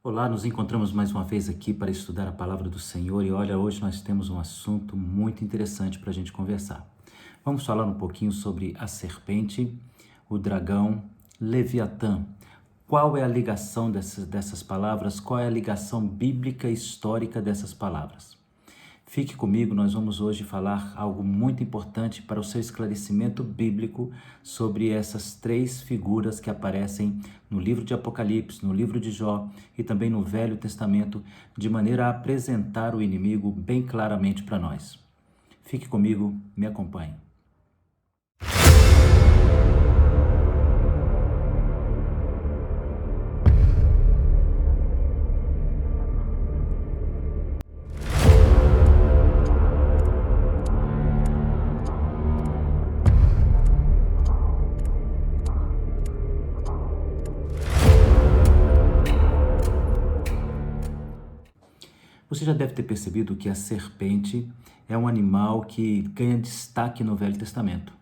Olá, nos encontramos mais uma vez aqui para estudar a palavra do Senhor e olha, hoje nós temos um assunto muito interessante para a gente conversar. Vamos falar um pouquinho sobre a serpente, o dragão, Leviatã. Qual é a ligação dessas palavras? Qual é a ligação bíblica e histórica dessas palavras? Fique comigo, nós vamos hoje falar algo muito importante para o seu esclarecimento bíblico sobre essas três figuras que aparecem no livro de Apocalipse, no livro de Jó e também no Velho Testamento, de maneira a apresentar o inimigo bem claramente para nós. Fique comigo, me acompanhe. Você já deve ter percebido que a serpente é um animal que ganha destaque no Velho Testamento.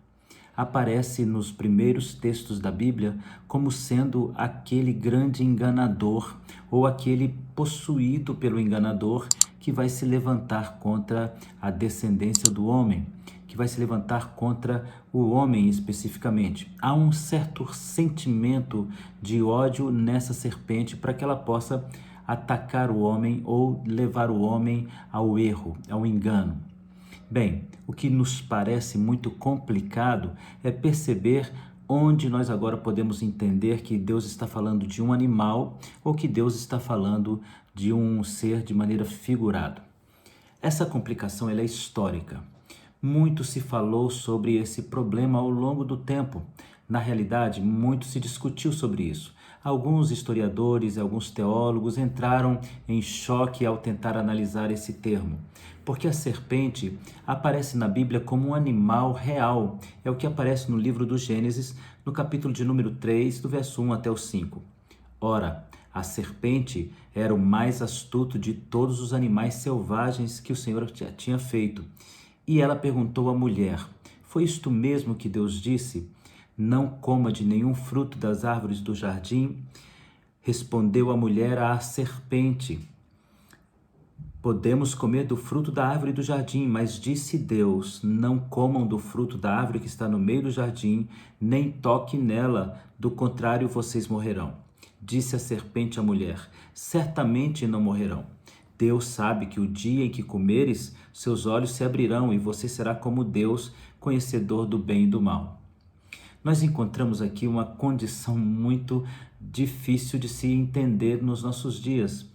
Aparece nos primeiros textos da Bíblia como sendo aquele grande enganador ou aquele possuído pelo enganador que vai se levantar contra a descendência do homem, que vai se levantar contra o homem especificamente. Há um certo sentimento de ódio nessa serpente para que ela possa atacar o homem ou levar o homem ao erro, ao engano. Bem, o que nos parece muito complicado é perceber onde nós agora podemos entender que Deus está falando de um animal ou que Deus está falando de um ser de maneira figurada. Essa complicação ela é histórica. Muito se falou sobre esse problema ao longo do tempo. Na realidade, muito se discutiu sobre isso. Alguns historiadores e alguns teólogos entraram em choque ao tentar analisar esse termo, porque a serpente aparece na Bíblia como um animal real. É o que aparece no livro do Gênesis, no capítulo de número 3, do verso 1 até o 5. Ora, a serpente era o mais astuto de todos os animais selvagens que o Senhor tinha feito. E ela perguntou à mulher: foi isto mesmo que Deus disse? Não coma de nenhum fruto das árvores do jardim? Respondeu a mulher à serpente: podemos comer do fruto da árvore do jardim, mas disse Deus: não comam do fruto da árvore que está no meio do jardim, nem toque nela, do contrário vocês morrerão. Disse a serpente à mulher: certamente não morrerão. Deus sabe que o dia em que comeres, seus olhos se abrirão e você será como Deus, conhecedor do bem e do mal. Nós encontramos aqui uma condição muito difícil de se entender nos nossos dias.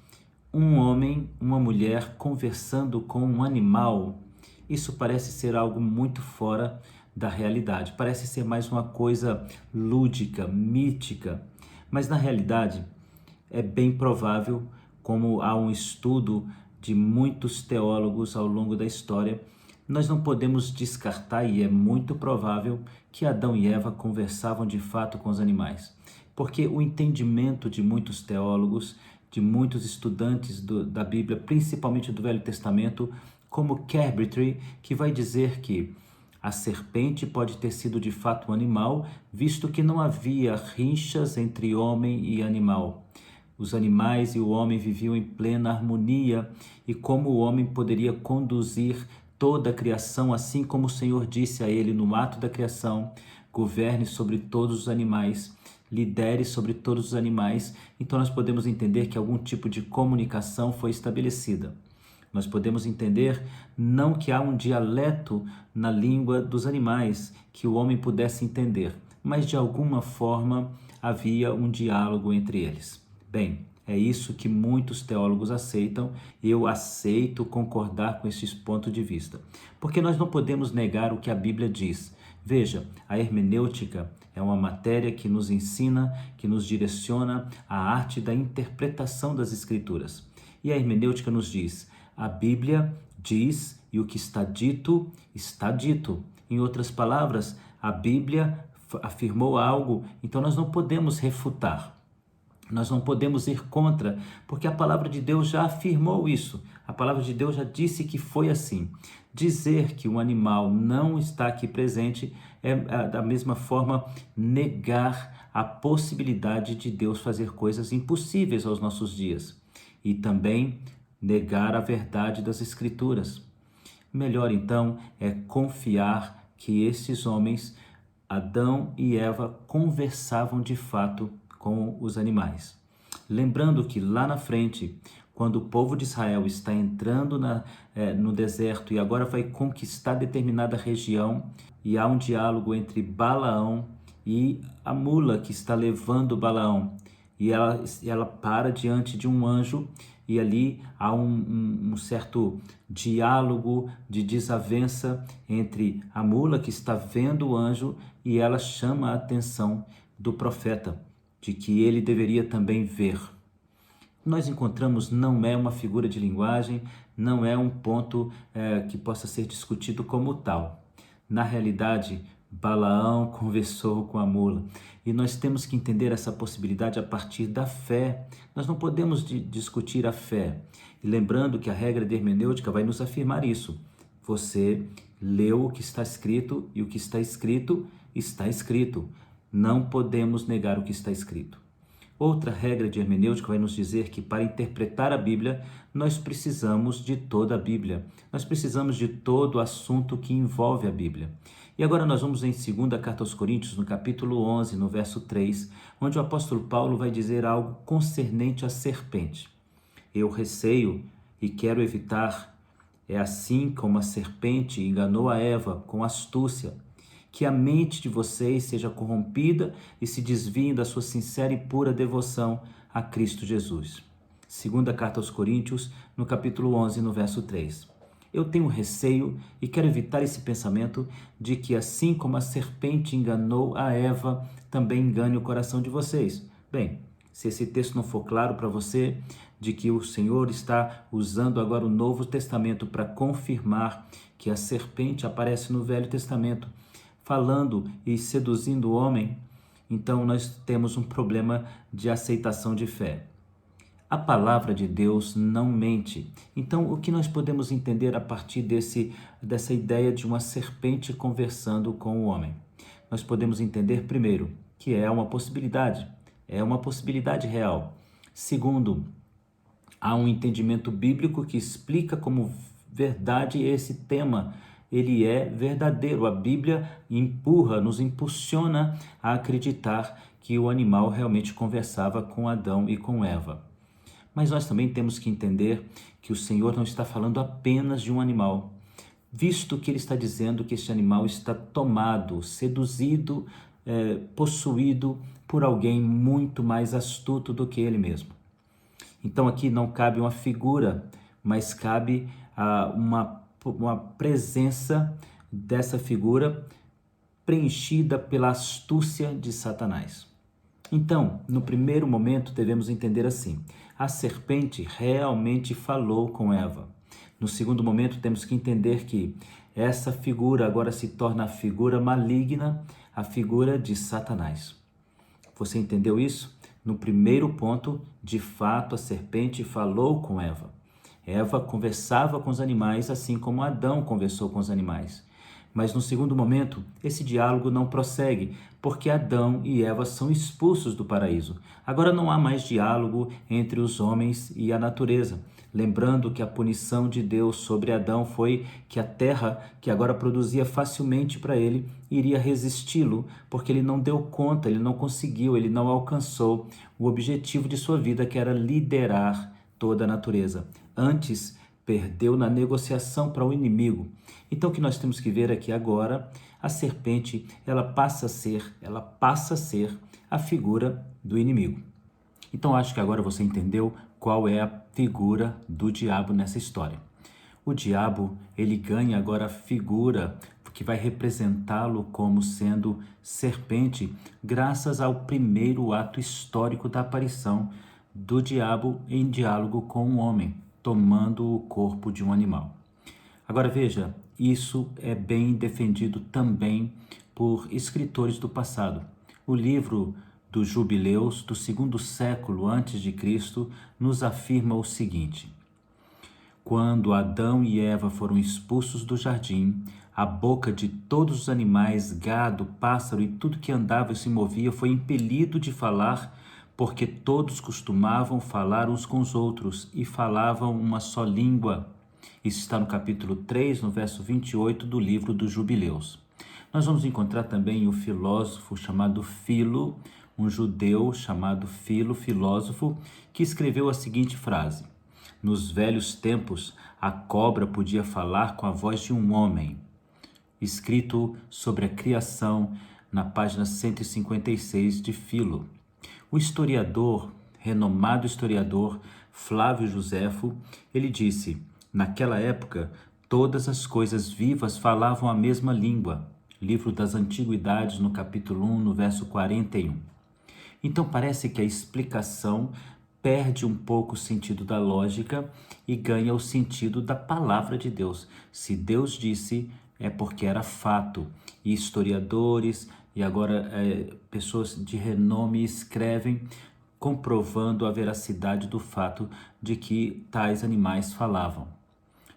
Um homem, uma mulher conversando com um animal, isso parece ser algo muito fora da realidade. Parece ser mais uma coisa lúdica, mítica. Mas na realidade é bem provável, como há um estudo de muitos teólogos ao longo da história, nós não podemos descartar, e é muito provável, que Adão e Eva conversavam de fato com os animais. Porque o entendimento de muitos teólogos, de muitos estudantes da Bíblia, principalmente do Velho Testamento, como Carpentry, que vai dizer que a serpente pode ter sido de fato um animal, visto que não havia rinchas entre homem e animal. Os animais e o homem viviam em plena harmonia, e como o homem poderia conduzir toda a criação, assim como o Senhor disse a ele no ato da criação: governe sobre todos os animais, lidere sobre todos os animais. Então nós podemos entender que algum tipo de comunicação foi estabelecida. Nós podemos entender não que há um dialeto na língua dos animais que o homem pudesse entender, mas de alguma forma havia um diálogo entre eles. Bem, é isso que muitos teólogos aceitam, e eu aceito concordar com esses pontos de vista. Porque nós não podemos negar o que a Bíblia diz. Veja, a hermenêutica é uma matéria que nos ensina, que nos direciona a arte da interpretação das Escrituras. E a hermenêutica nos diz: a Bíblia diz e o que está dito, está dito. Em outras palavras, a Bíblia afirmou algo, então nós não podemos refutar. Nós não podemos ir contra, porque a palavra de Deus já afirmou isso. A palavra de Deus já disse que foi assim. Dizer que um animal não está aqui presente é, da mesma forma, negar a possibilidade de Deus fazer coisas impossíveis aos nossos dias. e também negar a verdade das Escrituras. Melhor então é confiar que esses homens, Adão e Eva, conversavam de fato com os animais. Lembrando que lá na frente, quando o povo de Israel está entrando no deserto e agora vai conquistar determinada região, e há um diálogo entre Balaão e a mula que está levando Balaão, e ela para diante de um anjo, e ali há um certo diálogo de desavença entre a mula que está vendo o anjo, e ela chama a atenção do profeta de que ele deveria também ver. Nós encontramos, não é uma figura de linguagem, não é um ponto que possa ser discutido como tal. Na realidade, Balaão conversou com a mula, e nós temos que entender essa possibilidade a partir da fé. Nós não podemos discutir a fé. E lembrando que a regra de hermenêutica vai nos afirmar isso. Você leu o que está escrito, e o que está escrito, está escrito. Não podemos negar o que está escrito. Outra regra de hermenêutica vai nos dizer que para interpretar a Bíblia, nós precisamos de toda a Bíblia. Nós precisamos de todo o assunto que envolve a Bíblia. E agora nós vamos em 2ª Carta aos Coríntios, no capítulo 11, no verso 3, onde o apóstolo Paulo vai dizer algo concernente à serpente. Eu receio e quero evitar, é assim como a serpente enganou a Eva com astúcia, que a mente de vocês seja corrompida e se desviem da sua sincera e pura devoção a Cristo Jesus. 2ª Carta aos Coríntios, no capítulo 11, no verso 3. Eu tenho receio e quero evitar esse pensamento de que assim como a serpente enganou a Eva, também engane o coração de vocês. Bem, se esse texto não for claro para você, de que o Senhor está usando agora o Novo Testamento para confirmar que a serpente aparece no Velho Testamento, falando e seduzindo o homem, então nós temos um problema de aceitação de fé. A palavra de Deus não mente. Então, o que nós podemos entender a partir dessa ideia de uma serpente conversando com o homem? Nós podemos entender, primeiro, que é uma possibilidade real. Segundo, há um entendimento bíblico que explica como verdade esse tema. Ele é verdadeiro. A Bíblia nos impulsiona a acreditar que o animal realmente conversava com Adão e com Eva. Mas nós também temos que entender que o Senhor não está falando apenas de um animal, visto que Ele está dizendo que este animal está tomado, seduzido, possuído por alguém muito mais astuto do que ele mesmo. Então aqui não cabe uma figura, mas cabe uma presença dessa figura preenchida pela astúcia de Satanás. Então, no primeiro momento, devemos entender assim: a serpente realmente falou com Eva. No segundo momento, temos que entender que essa figura agora se torna a figura maligna, a figura de Satanás. Você entendeu isso? No primeiro ponto, de fato, a serpente falou com Eva. Eva conversava com os animais, assim como Adão conversou com os animais. Mas no segundo momento, esse diálogo não prossegue, porque Adão e Eva são expulsos do paraíso. Agora não há mais diálogo entre os homens e a natureza. Lembrando que a punição de Deus sobre Adão foi que a terra, que agora produzia facilmente para ele, iria resisti-lo, porque ele não deu conta, ele não conseguiu, ele não alcançou o objetivo de sua vida, que era liderar toda a natureza. Antes, perdeu na negociação para o inimigo. Então o que nós temos que ver é que agora a serpente, ela passa a ser a figura do inimigo. Então acho que agora você entendeu qual é a figura do diabo nessa história. O diabo, ele ganha agora a figura que vai representá-lo como sendo serpente, graças ao primeiro ato histórico da aparição do diabo em diálogo com o homem, tomando o corpo de um animal. Agora veja, isso é bem defendido também por escritores do passado. O livro dos Jubileus, do 2º século antes de Cristo, nos afirma o seguinte: quando Adão e Eva foram expulsos do jardim, a boca de todos os animais, gado, pássaro e tudo que andava e se movia foi impelido de falar porque todos costumavam falar uns com os outros e falavam uma só língua. Isso está no capítulo 3, no verso 28 do livro dos Jubileus. Nós vamos encontrar também o filósofo chamado Filo, um judeu chamado Filo, filósofo, que escreveu a seguinte frase: nos velhos tempos, a cobra podia falar com a voz de um homem. Escrito sobre a criação na página 156 de Filo. O historiador, renomado historiador Flávio Joséfo, ele disse: naquela época, todas as coisas vivas falavam a mesma língua. Livro das Antiguidades, no capítulo 1, no verso 41. Então parece que a explicação perde um pouco o sentido da lógica e ganha o sentido da palavra de Deus. Se Deus disse, é porque era fato. E historiadores e agora pessoas de renome escrevem comprovando a veracidade do fato de que tais animais falavam.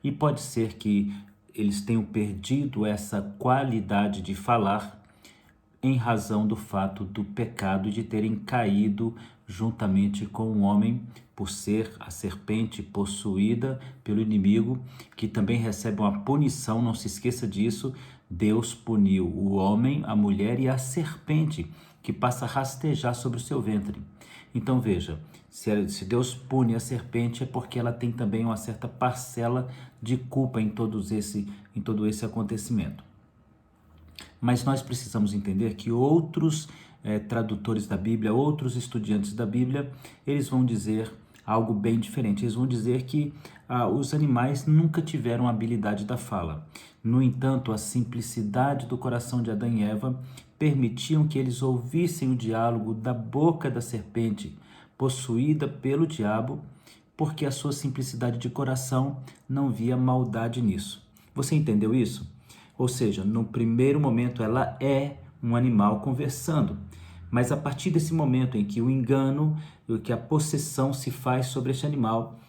E pode ser que eles tenham perdido essa qualidade de falar em razão do fato do pecado de terem caído juntamente com o homem, por ser a serpente possuída pelo inimigo, que também recebe uma punição. Não se esqueça disso. Deus puniu o homem, a mulher e a serpente, que passa a rastejar sobre o seu ventre. Então veja, se Deus pune a serpente, é porque ela tem também uma certa parcela de culpa em todo esse acontecimento. Mas nós precisamos entender que outros tradutores da Bíblia, outros estudantes da Bíblia, eles vão dizer algo bem diferente. Eles vão dizer que os animais nunca tiveram a habilidade da fala. No entanto, a simplicidade do coração de Adão e Eva permitiam que eles ouvissem o diálogo da boca da serpente, possuída pelo diabo, porque a sua simplicidade de coração não via maldade nisso. Você entendeu isso? Ou seja, no primeiro momento ela é um animal conversando, mas a partir desse momento em que o engano, que a possessão se faz sobre este animal,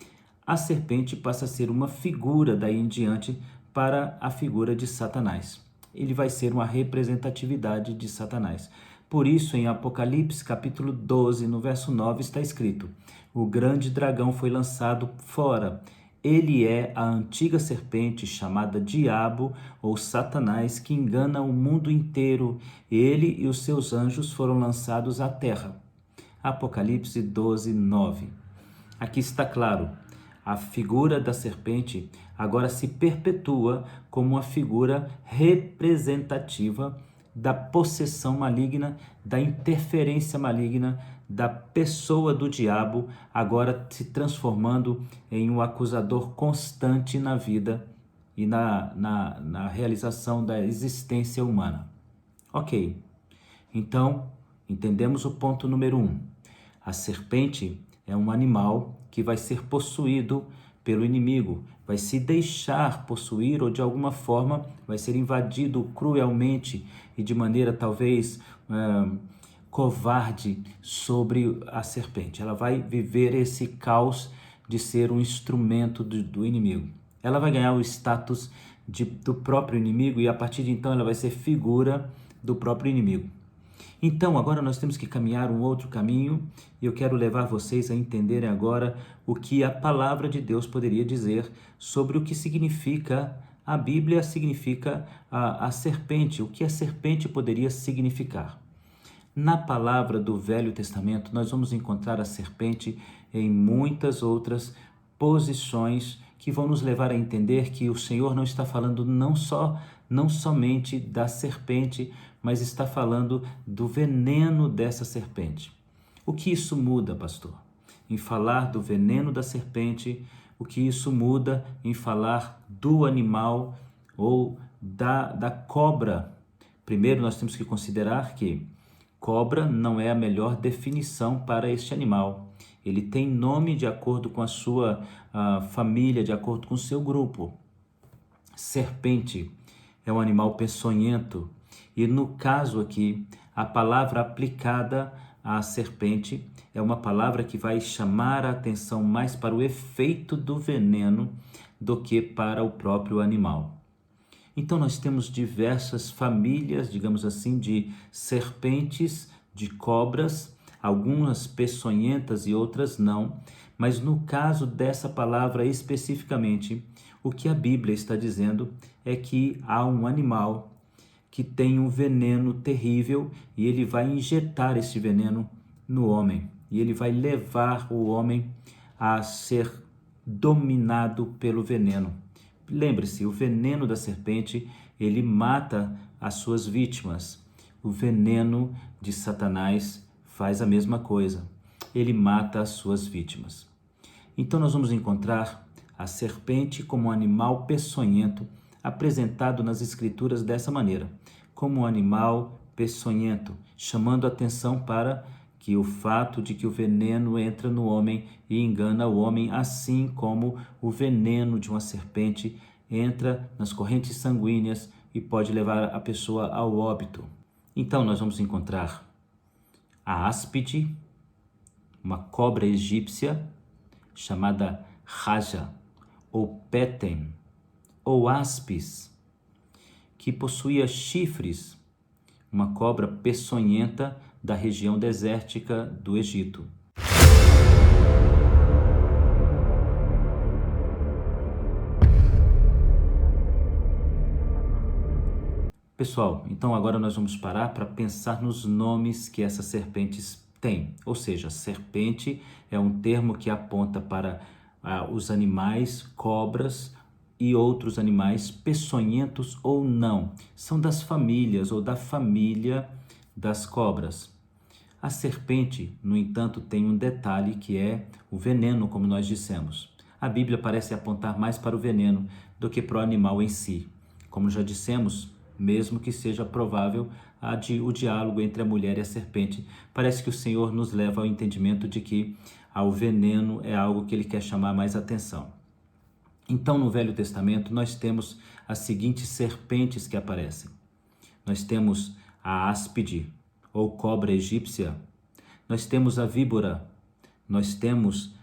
a serpente passa a ser uma figura daí em diante para a figura de Satanás. Ele vai ser uma representatividade de Satanás. Por isso, em Apocalipse, capítulo 12, no verso 9, está escrito: o grande dragão foi lançado fora. Ele é a antiga serpente chamada Diabo ou Satanás, que engana o mundo inteiro. Ele e os seus anjos foram lançados à terra. Apocalipse 12, 9. Aqui está claro, a figura da serpente agora se perpetua como uma figura representativa da possessão maligna, da interferência maligna, da pessoa do diabo, agora se transformando em um acusador constante na vida e na realização da existência humana. Ok, então entendemos o ponto número 1. A serpente é um animal que vai ser possuído pelo inimigo, vai se deixar possuir ou de alguma forma vai ser invadido cruelmente e de maneira talvez covarde sobre a serpente. Ela vai viver esse caos de ser um instrumento do inimigo. Ela vai ganhar o status do próprio inimigo e a partir de então ela vai ser figura do próprio inimigo. Então agora nós temos que caminhar um outro caminho e eu quero levar vocês a entenderem agora o que a palavra de Deus poderia dizer sobre o que significa a Bíblia, significa a serpente, o que a serpente poderia significar. Na palavra do Velho Testamento, nós vamos encontrar a serpente em muitas outras posições que vão nos levar a entender que o Senhor não está falando não somente da serpente, mas está falando do veneno dessa serpente. O que isso muda, pastor? Em falar do veneno da serpente, o que isso muda em falar do animal ou da cobra? Primeiro, nós temos que considerar que cobra não é a melhor definição para este animal. Ele tem nome de acordo com a sua família, de acordo com o seu grupo. Serpente é um animal peçonhento. E no caso aqui, a palavra aplicada à serpente é uma palavra que vai chamar a atenção mais para o efeito do veneno do que para o próprio animal. Então nós temos diversas famílias, digamos assim, de serpentes, de cobras. algumas peçonhentas e outras não, mas no caso dessa palavra especificamente, o que a Bíblia está dizendo é que há um animal que tem um veneno terrível e ele vai injetar esse veneno no homem. E ele vai levar o homem a ser dominado pelo veneno. Lembre-se, o veneno da serpente, ele mata as suas vítimas. O veneno de Satanás faz a mesma coisa. Ele mata as suas vítimas. Então nós vamos encontrar a serpente como um animal peçonhento apresentado nas escrituras dessa maneira, como um animal peçonhento, chamando a atenção para que o fato de que o veneno entra no homem e engana o homem, assim como o veneno de uma serpente entra nas correntes sanguíneas e pode levar a pessoa ao óbito. Então nós vamos encontrar a áspide, uma cobra egípcia chamada Raja, ou Petem, ou Aspis, que possuía chifres, uma cobra peçonhenta da região desértica do Egito. Pessoal, então agora nós vamos parar para pensar nos nomes que essas serpentes têm. Ou seja, serpente é um termo que aponta para os animais, cobras e outros animais peçonhentos ou não. São das famílias ou da família das cobras. A serpente, no entanto, tem um detalhe que é o veneno, como nós dissemos. A Bíblia parece apontar mais para o veneno do que para o animal em si. Como já dissemos, mesmo que seja provável o diálogo entre a mulher e a serpente, parece que o Senhor nos leva ao entendimento de que o veneno é algo que ele quer chamar mais atenção. Então, no Velho Testamento, nós temos as seguintes serpentes que aparecem. Nós temos a áspide, ou cobra egípcia. Nós temos a víbora. Nós temos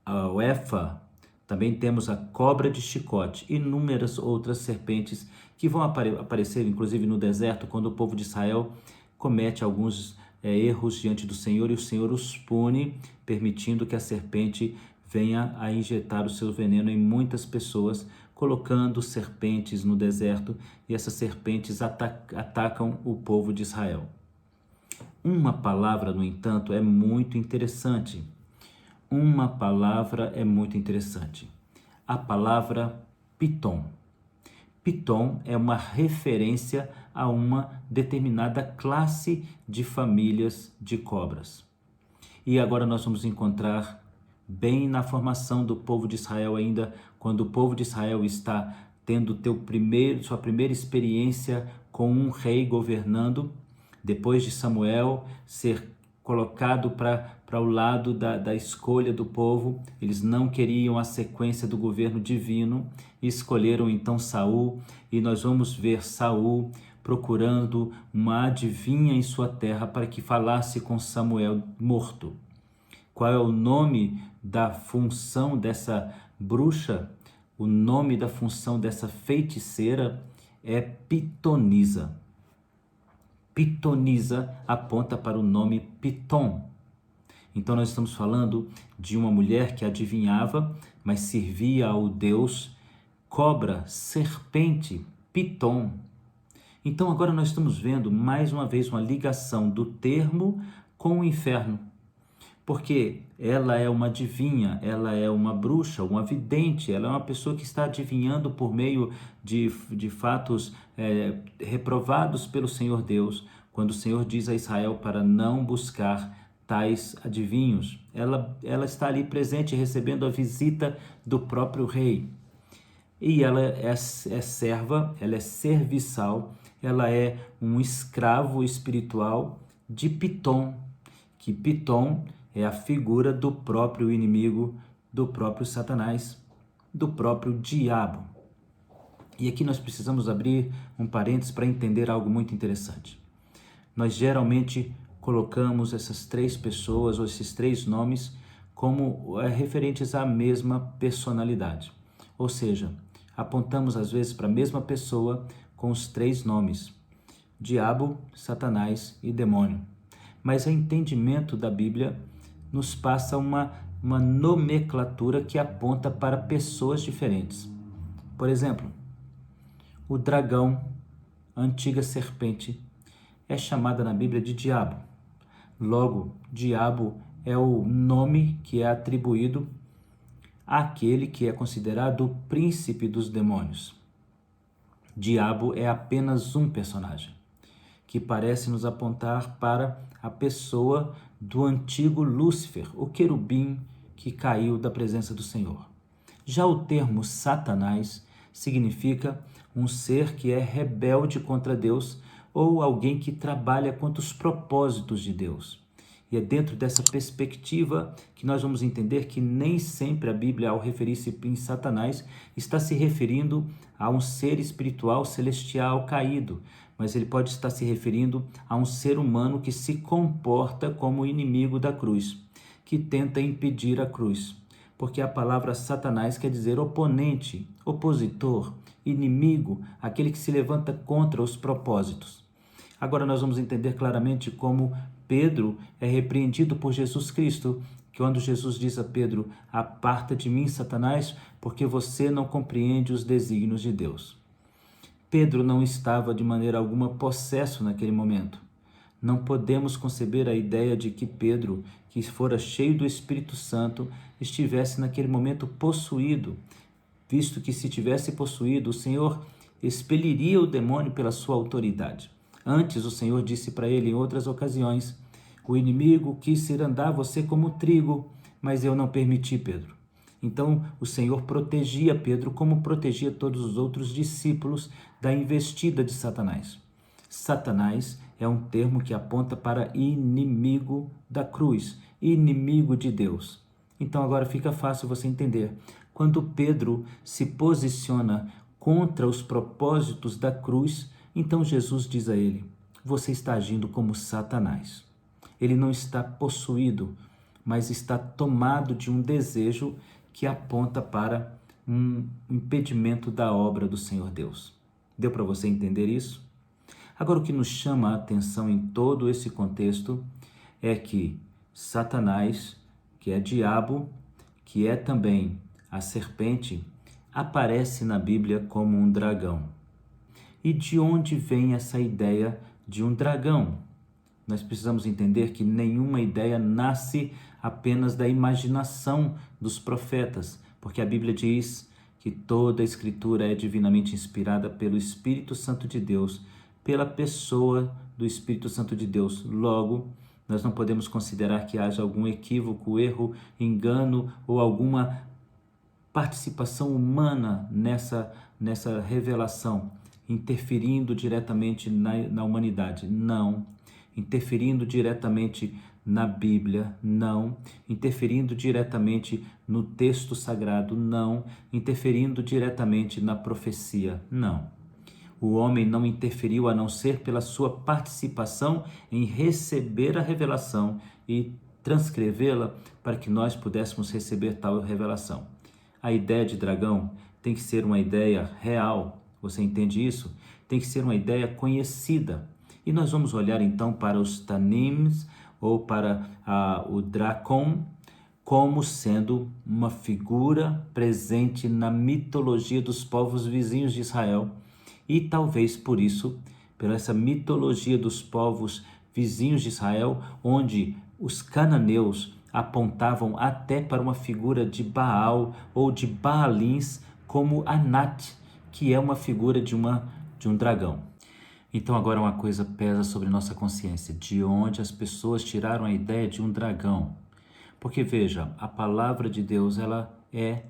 o éfa. Também temos a cobra de chicote e inúmeras outras serpentes que vão aparecer, inclusive, no deserto, quando o povo de Israel comete alguns erros diante do Senhor e o Senhor os pune, permitindo que a serpente venha a injetar o seu veneno em muitas pessoas, colocando serpentes no deserto, e essas serpentes atacam o povo de Israel. Uma palavra, no entanto, é muito interessante. Uma palavra é muito interessante. A palavra Pitom. Pitom é uma referência a uma determinada classe de famílias de cobras. E agora nós vamos encontrar bem na formação do povo de Israel ainda, quando o povo de Israel está tendo sua primeira experiência com um rei governando, depois de Samuel ser colocado para o lado da escolha do povo. Eles não queriam a sequência do governo divino e escolheram então Saul, e nós vamos ver Saul procurando uma adivinha em sua terra para que falasse com Samuel morto. Qual é o nome da função dessa bruxa? O nome da função dessa feiticeira é pitonisa. Pitonisa aponta para o nome Pitom. Então nós estamos falando de uma mulher que adivinhava, mas servia ao deus cobra, serpente, Pitom. Então agora nós estamos vendo mais uma vez uma ligação do termo com o inferno, porque ela é uma adivinha, ela é uma bruxa, uma vidente, ela é uma pessoa que está adivinhando por meio de fatos reprovados pelo Senhor Deus, quando o Senhor diz a Israel para não buscar tais adivinhos. Ela está ali presente, recebendo a visita do próprio rei. E ela é serva, ela é serviçal, ela é um escravo espiritual de Pitom, que Pitom é a figura do próprio inimigo, do próprio Satanás, do próprio diabo. E aqui nós precisamos abrir um parênteses para entender algo muito interessante. Nós geralmente colocamos essas três pessoas, ou esses três nomes, como referentes à mesma personalidade. Ou seja, apontamos às vezes para a mesma pessoa com os três nomes: diabo, Satanás e demônio. mas o entendimento da Bíblia nos passa uma nomenclatura que aponta para pessoas diferentes. Por exemplo, o dragão, a antiga serpente, é chamada na Bíblia de diabo. Logo, diabo é o nome que é atribuído àquele que é considerado o príncipe dos demônios. Diabo é apenas um personagem que parece nos apontar para a pessoa do antigo Lúcifer, o querubim que caiu da presença do Senhor. Já o termo Satanás significa um ser que é rebelde contra Deus ou alguém que trabalha contra os propósitos de Deus. E é dentro dessa perspectiva que nós vamos entender que nem sempre a Bíblia, ao referir-se em Satanás, está se referindo a um ser espiritual celestial caído, mas ele pode estar se referindo a um ser humano que se comporta como inimigo da cruz, que tenta impedir a cruz. Porque a palavra Satanás quer dizer oponente, opositor, inimigo, aquele que se levanta contra os propósitos. Agora nós vamos entender claramente como Pedro é repreendido por Jesus Cristo, quando Jesus diz a Pedro: aparta de mim, Satanás, porque você não compreende os desígnios de Deus. Pedro não estava de maneira alguma possesso naquele momento. Não podemos conceber a ideia de que Pedro, que fora cheio do Espírito Santo, estivesse naquele momento possuído, visto que se tivesse possuído, o Senhor expeliria o demônio pela sua autoridade. Antes, o Senhor disse para ele em outras ocasiões: o inimigo quis cirandar você como trigo, mas eu não permiti, Pedro. Então, o Senhor protegia Pedro como protegia todos os outros discípulos da investida de Satanás. Satanás é um termo que aponta para inimigo da cruz, inimigo de Deus. Então agora fica fácil você entender. Quando Pedro se posiciona contra os propósitos da cruz, então Jesus diz a ele: você está agindo como Satanás. Ele não está possuído, mas está tomado de um desejo que aponta para um impedimento da obra do Senhor Deus. Deu para você entender isso? Agora, o que nos chama a atenção em todo esse contexto é que Satanás, que é diabo, que é também a serpente, aparece na Bíblia como um dragão. E de onde vem essa ideia de um dragão? Nós precisamos entender que nenhuma ideia nasce apenas da imaginação dos profetas, porque a Bíblia diz que toda a Escritura é divinamente inspirada pelo Espírito Santo de Deus, pela pessoa do Espírito Santo de Deus. Logo, nós não podemos considerar que haja algum equívoco, erro, engano ou alguma participação humana nessa revelação, interferindo diretamente na humanidade. Não. Interferindo diretamente na Bíblia, não. Interferindo diretamente no texto sagrado, não. Interferindo diretamente na profecia, não. O homem não interferiu a não ser pela sua participação em receber a revelação e transcrevê-la para que nós pudéssemos receber tal revelação. A ideia de dragão tem que ser uma ideia real, você entende isso? Tem que ser uma ideia conhecida. E nós vamos olhar então para os Tanims ou para o Dracon como sendo uma figura presente na mitologia dos povos vizinhos de Israel. E talvez por isso, pela essa mitologia dos povos vizinhos de Israel, onde os cananeus apontavam até para uma figura de Baal ou de Baalins, como Anat, que é uma figura de um dragão. Então agora uma coisa pesa sobre nossa consciência: de onde as pessoas tiraram a ideia de um dragão? Porque veja, a palavra de Deus ela é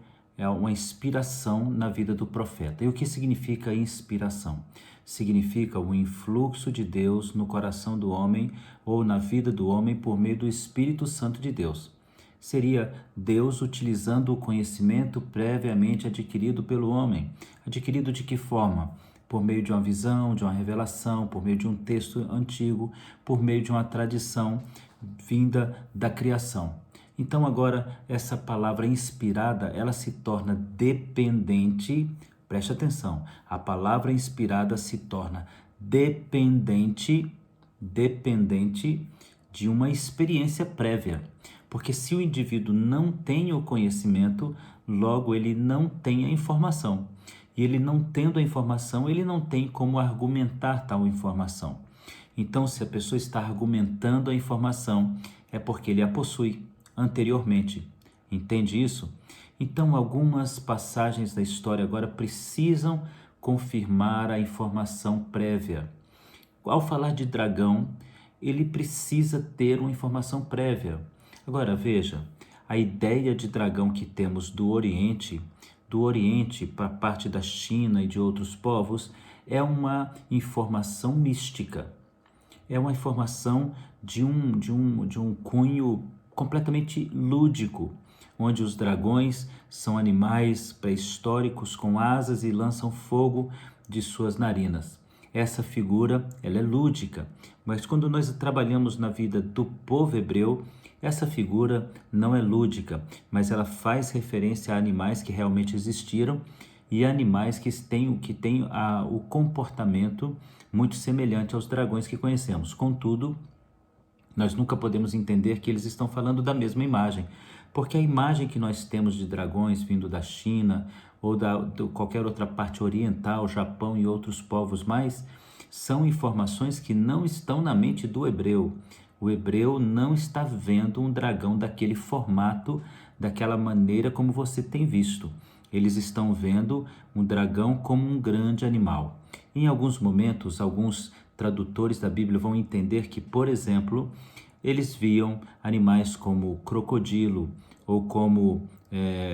uma inspiração na vida do profeta. E o que significa inspiração? Significa o influxo de Deus no coração do homem ou na vida do homem por meio do Espírito Santo de Deus. Seria Deus utilizando o conhecimento previamente adquirido pelo homem. Adquirido de que forma? Por meio de uma visão, de uma revelação, por meio de um texto antigo, por meio de uma tradição vinda da criação. Então agora essa palavra inspirada, ela se torna dependente, preste atenção, a palavra inspirada se torna dependente de uma experiência prévia. Porque se o indivíduo não tem o conhecimento, logo ele não tem a informação. E ele não tendo a informação, ele não tem como argumentar tal informação. Então, se a pessoa está argumentando a informação, é porque ele a possui anteriormente. Entende isso? Então, algumas passagens da história agora precisam confirmar a informação prévia. Ao falar de dragão, ele precisa ter uma informação prévia. Agora, veja, a ideia de dragão que temos do Oriente para a parte da China e de outros povos, é uma informação mística. É uma informação de um cunho completamente lúdico, onde os dragões são animais pré-históricos com asas e lançam fogo de suas narinas. Essa figura, ela é lúdica, mas quando nós trabalhamos na vida do povo hebreu, essa figura não é lúdica, mas ela faz referência a animais que realmente existiram e animais que têm o comportamento muito semelhante aos dragões que conhecemos. Contudo, nós nunca podemos entender que eles estão falando da mesma imagem, porque a imagem que nós temos de dragões vindo da China ou de qualquer outra parte oriental, Japão e outros povos mais, são informações que não estão na mente do hebreu. O hebreu não está vendo um dragão daquele formato, daquela maneira como você tem visto. Eles estão vendo um dragão como um grande animal. Em alguns momentos, alguns tradutores da Bíblia vão entender que, por exemplo, eles viam animais como o crocodilo, ou como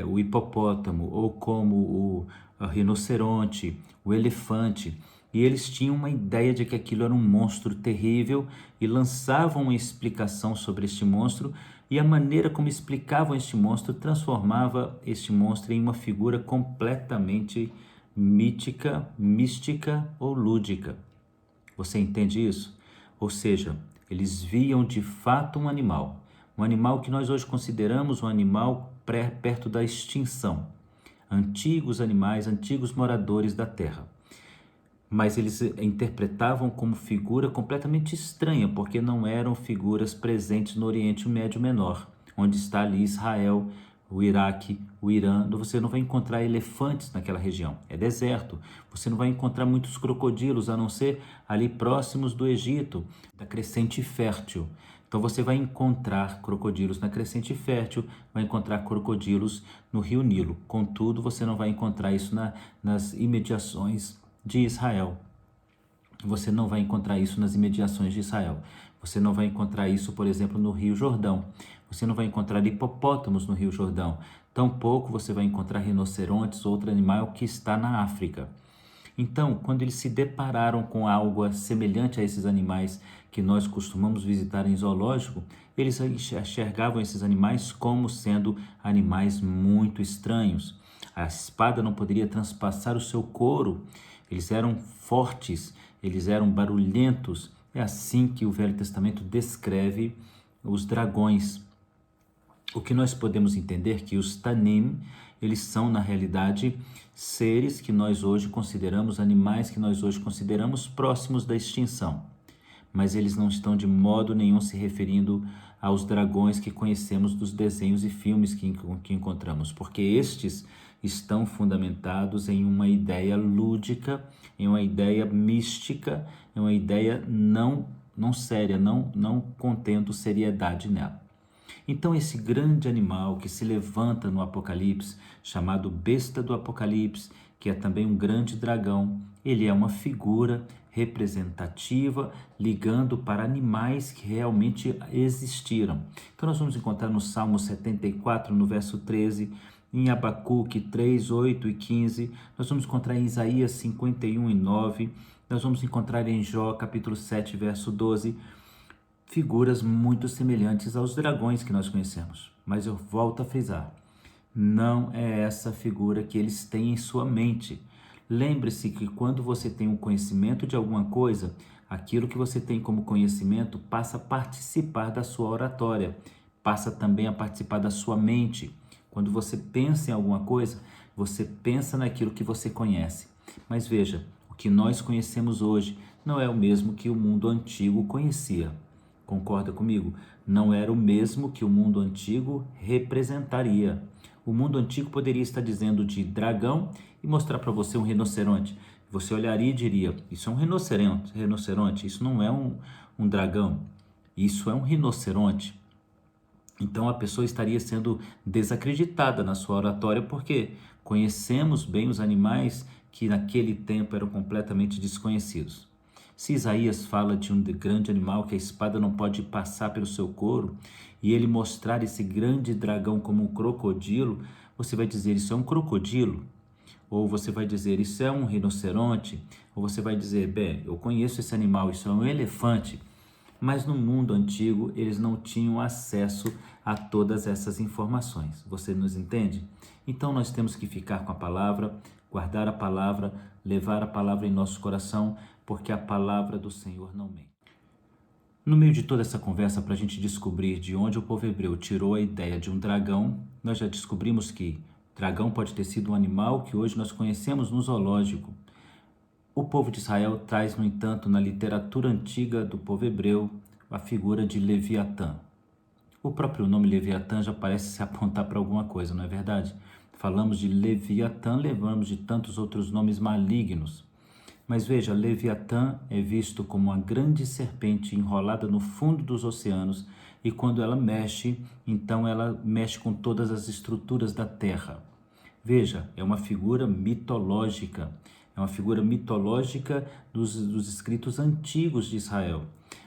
o hipopótamo, ou como o rinoceronte, o elefante, e eles tinham uma ideia de que aquilo era um monstro terrível e lançavam uma explicação sobre este monstro, e a maneira como explicavam este monstro transformava este monstro em uma figura completamente mítica, mística ou lúdica. Você entende isso? Ou seja, eles viam de fato um animal que nós hoje consideramos um animal perto da extinção. Antigos animais, antigos moradores da terra. Mas eles interpretavam como figura completamente estranha, porque não eram figuras presentes no Oriente Médio Menor, onde está ali Israel, o Iraque, o Irã. Você não vai encontrar elefantes naquela região, é deserto. Você não vai encontrar muitos crocodilos, a não ser ali próximos do Egito, da crescente fértil. Então você vai encontrar crocodilos na crescente fértil, vai encontrar crocodilos no rio Nilo. Contudo, você não vai encontrar isso nas imediações de Israel. Você não vai encontrar isso nas imediações de Israel. Você não vai encontrar isso, por exemplo, no Rio Jordão. Você não vai encontrar hipopótamos no Rio Jordão. Tampouco você vai encontrar rinocerontes ou outro animal que está na África. Então, quando eles se depararam com algo semelhante a esses animais que nós costumamos visitar em zoológico, eles enxergavam esses animais como sendo animais muito estranhos. A espada não poderia transpassar o seu couro. Eles eram fortes, eles eram barulhentos. É assim que o Velho Testamento descreve os dragões. O que nós podemos entender é que os Tanim, eles são na realidade seres que nós hoje consideramos, animais que nós hoje consideramos próximos da extinção. Mas eles não estão de modo nenhum se referindo aos dragões que conhecemos dos desenhos e filmes que encontramos, porque estes estão fundamentados em uma ideia lúdica, em uma ideia mística, em uma ideia não séria, não contendo seriedade nela. Então esse grande animal que se levanta no Apocalipse, chamado besta do Apocalipse, que é também um grande dragão, ele é uma figura representativa ligando para animais que realmente existiram. Então nós vamos encontrar no Salmo 74, no verso 13, em Abacuque 3, 8 e 15, nós vamos encontrar em Isaías 51 e 9, nós vamos encontrar em Jó capítulo 7, verso 12, figuras muito semelhantes aos dragões que nós conhecemos. Mas eu volto a frisar, não é essa figura que eles têm em sua mente. Lembre-se que quando você tem um conhecimento de alguma coisa, aquilo que você tem como conhecimento passa a participar da sua oratória, passa também a participar da sua mente. Quando você pensa em alguma coisa, você pensa naquilo que você conhece. Mas veja, o que nós conhecemos hoje não é o mesmo que o mundo antigo conhecia. Concorda comigo? Não era o mesmo que o mundo antigo representaria. O mundo antigo poderia estar dizendo de dragão e mostrar para você um rinoceronte. Você olharia e diria, isso é um rinoceronte, isso não é um dragão, isso é um rinoceronte. Então a pessoa estaria sendo desacreditada na sua oratória porque conhecemos bem os animais que naquele tempo eram completamente desconhecidos. Se Isaías fala de um grande animal que a espada não pode passar pelo seu couro e ele mostrar esse grande dragão como um crocodilo, você vai dizer isso é um crocodilo? Ou você vai dizer isso é um rinoceronte? Ou você vai dizer, bem, eu conheço esse animal, isso é um elefante. Mas no mundo antigo eles não tinham acesso a todas essas informações. Você nos entende? Então nós temos que ficar com a palavra, guardar a palavra, levar a palavra em nosso coração, porque a palavra do Senhor não mente. No meio de toda essa conversa, para a gente descobrir de onde o povo hebreu tirou a ideia de um dragão, nós já descobrimos que dragão pode ter sido um animal que hoje nós conhecemos no zoológico. O povo de Israel traz, no entanto, na literatura antiga do povo hebreu, a figura de Leviatã. O próprio nome Leviatã já parece se apontar para alguma coisa, não é verdade? Falamos de Leviatã, lembramos de tantos outros nomes malignos. Mas veja, Leviatã é visto como uma grande serpente enrolada no fundo dos oceanos e quando ela mexe, então ela mexe com todas as estruturas da terra. Veja, é uma figura mitológica. É uma figura mitológica dos escritos antigos de Israel,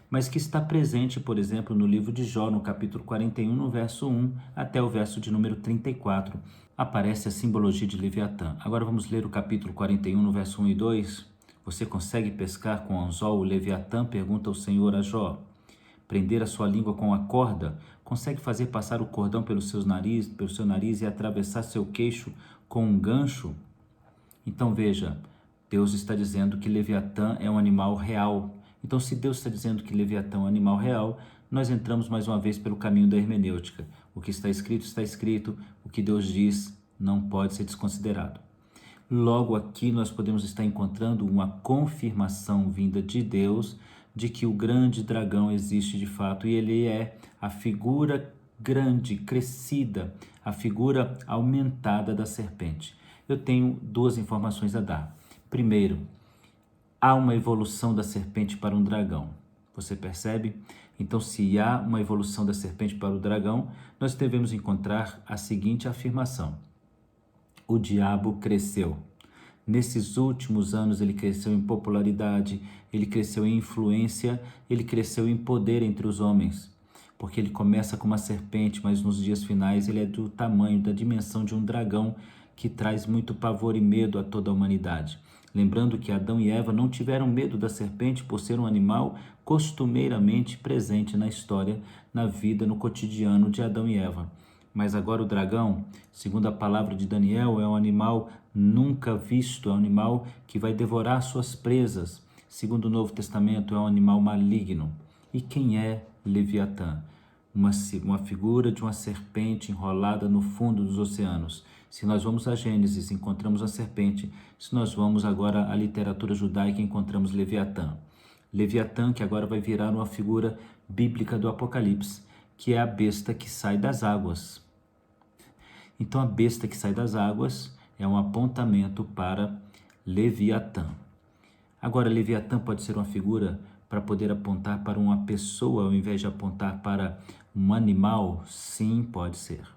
mas que está presente, por exemplo, no livro de Jó, no capítulo 41, no verso 1 até o verso de número 34. Aparece a simbologia de Leviatã. Agora vamos ler o capítulo 41, no verso 1 e 2. Você consegue pescar com anzol o Leviatã? Pergunta o Senhor a Jó. Prender a sua língua com a corda? Consegue fazer passar o cordão pelo seu nariz e atravessar seu queixo com um gancho? Então veja, Deus está dizendo que Leviatã é um animal real. Então, se Deus está dizendo que Leviatã é um animal real, nós entramos mais uma vez pelo caminho da hermenêutica. O que está escrito, o que Deus diz não pode ser desconsiderado. Logo aqui nós podemos estar encontrando uma confirmação vinda de Deus de que o grande dragão existe de fato e ele é a figura grande, crescida, a figura aumentada da serpente. Eu tenho duas informações a dar. Primeiro, há uma evolução da serpente para um dragão. Você percebe? Então, se há uma evolução da serpente para o dragão, nós devemos encontrar a seguinte afirmação: o diabo cresceu. Nesses últimos anos ele cresceu em popularidade, ele cresceu em influência, ele cresceu em poder entre os homens. Porque ele começa como uma serpente, mas nos dias finais ele é do tamanho, da dimensão de um dragão que traz muito pavor e medo a toda a humanidade. Lembrando que Adão e Eva não tiveram medo da serpente por ser um animal costumeiramente presente na história, na vida, no cotidiano de Adão e Eva. Mas agora o dragão, segundo a palavra de Daniel, é um animal nunca visto, é um animal que vai devorar suas presas. Segundo o Novo Testamento, é um animal maligno. E quem é Leviatã? Uma figura de uma serpente enrolada no fundo dos oceanos. Se nós vamos a Gênesis, encontramos a serpente. Se nós vamos agora à literatura judaica, encontramos Leviatã. Leviatã, que agora vai virar uma figura bíblica do Apocalipse, que é a besta que sai das águas. Então a besta que sai das águas é um apontamento para Leviatã. Agora, Leviatã pode ser uma figura para poder apontar para uma pessoa ao invés de apontar para um animal? Sim, pode ser.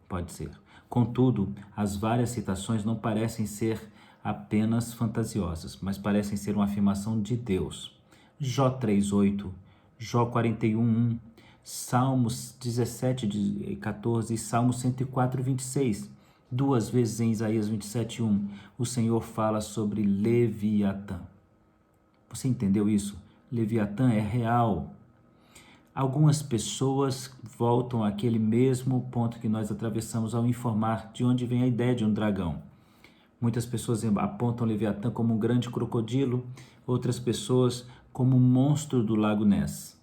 Pode ser. Contudo, as várias citações não parecem ser apenas fantasiosas, mas parecem ser uma afirmação de Deus. Jó 3:8, Jó 41:1, Salmos 17:14 e Salmos 104:26. Duas vezes em Isaías 27:1, o Senhor fala sobre Leviatã. Você entendeu isso? Leviatã é real. Algumas pessoas voltam àquele mesmo ponto que nós atravessamos ao informar de onde vem a ideia de um dragão. Muitas pessoas apontam Leviatã como um grande crocodilo, outras pessoas como um monstro do Lago Ness,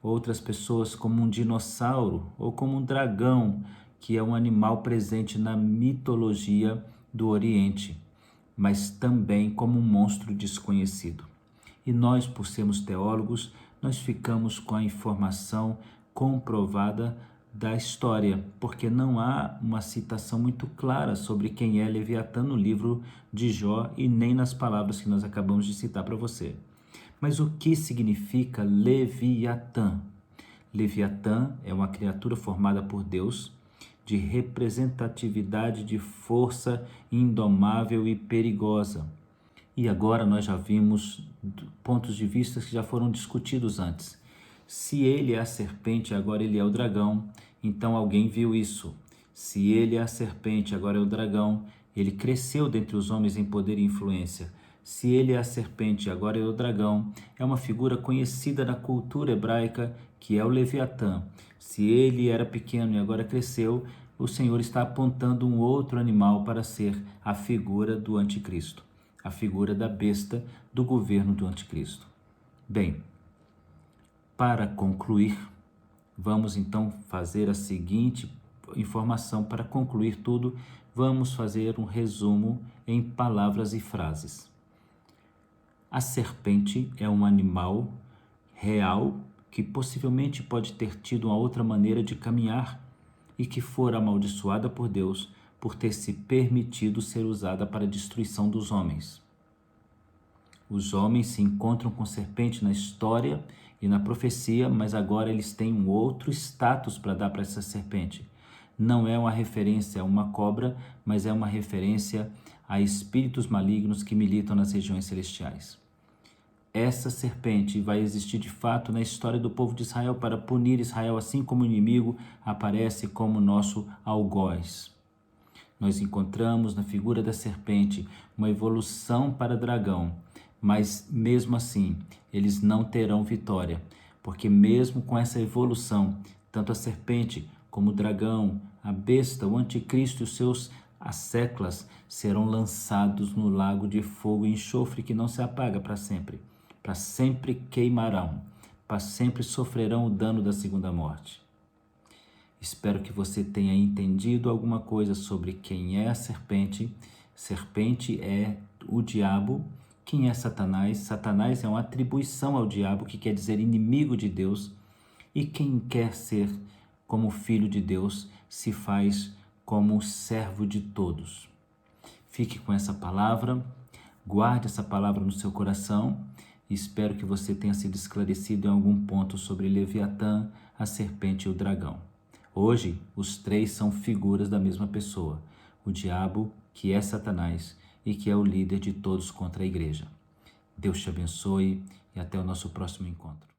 outras pessoas como um dinossauro ou como um dragão, que é um animal presente na mitologia do Oriente, mas também como um monstro desconhecido. E nós, por sermos teólogos, nós ficamos com a informação comprovada da história, porque não há uma citação muito clara sobre quem é Leviatã no livro de Jó e nem nas palavras que nós acabamos de citar para você. Mas o que significa Leviatã? Leviatã é uma criatura formada por Deus, de representatividade de força indomável e perigosa. E agora nós já vimos pontos de vista que já foram discutidos antes. Se ele é a serpente, agora ele é o dragão, então alguém viu isso. Se ele é a serpente, agora é o dragão, ele cresceu dentre os homens em poder e influência. Se ele é a serpente, agora é o dragão, é uma figura conhecida na cultura hebraica, que é o Leviatã. Se ele era pequeno e agora cresceu, o Senhor está apontando um outro animal para ser a figura do anticristo, a figura da besta do governo do anticristo. Bem, para concluir, vamos então fazer a seguinte informação. Para concluir tudo, vamos fazer um resumo em palavras e frases. A serpente é um animal real que possivelmente pode ter tido uma outra maneira de caminhar e que fora amaldiçoada por Deus por ter se permitido ser usada para a destruição dos homens. Os homens se encontram com serpente na história e na profecia, mas agora eles têm um outro status para dar para essa serpente. Não é uma referência a uma cobra, mas é uma referência a espíritos malignos que militam nas regiões celestiais. Essa serpente vai existir de fato na história do povo de Israel para punir Israel, assim como o inimigo aparece como nosso algoz. Nós encontramos na figura da serpente uma evolução para dragão, mas mesmo assim eles não terão vitória, porque mesmo com essa evolução, tanto a serpente como o dragão, a besta, o anticristo e os seus asseclas serão lançados no lago de fogo e enxofre que não se apaga para sempre queimarão, para sempre sofrerão o dano da segunda morte. Espero que você tenha entendido alguma coisa sobre quem é a serpente. Serpente é o diabo. Quem é Satanás? Satanás é uma atribuição ao diabo, que quer dizer inimigo de Deus. E quem quer ser como filho de Deus se faz como servo de todos. Fique com essa palavra, guarde essa palavra no seu coração. Espero que você tenha sido esclarecido em algum ponto sobre Leviatã, a serpente e o dragão. Hoje, os três são figuras da mesma pessoa, o diabo, que é Satanás e que é o líder de todos contra a igreja. Deus te abençoe e até o nosso próximo encontro.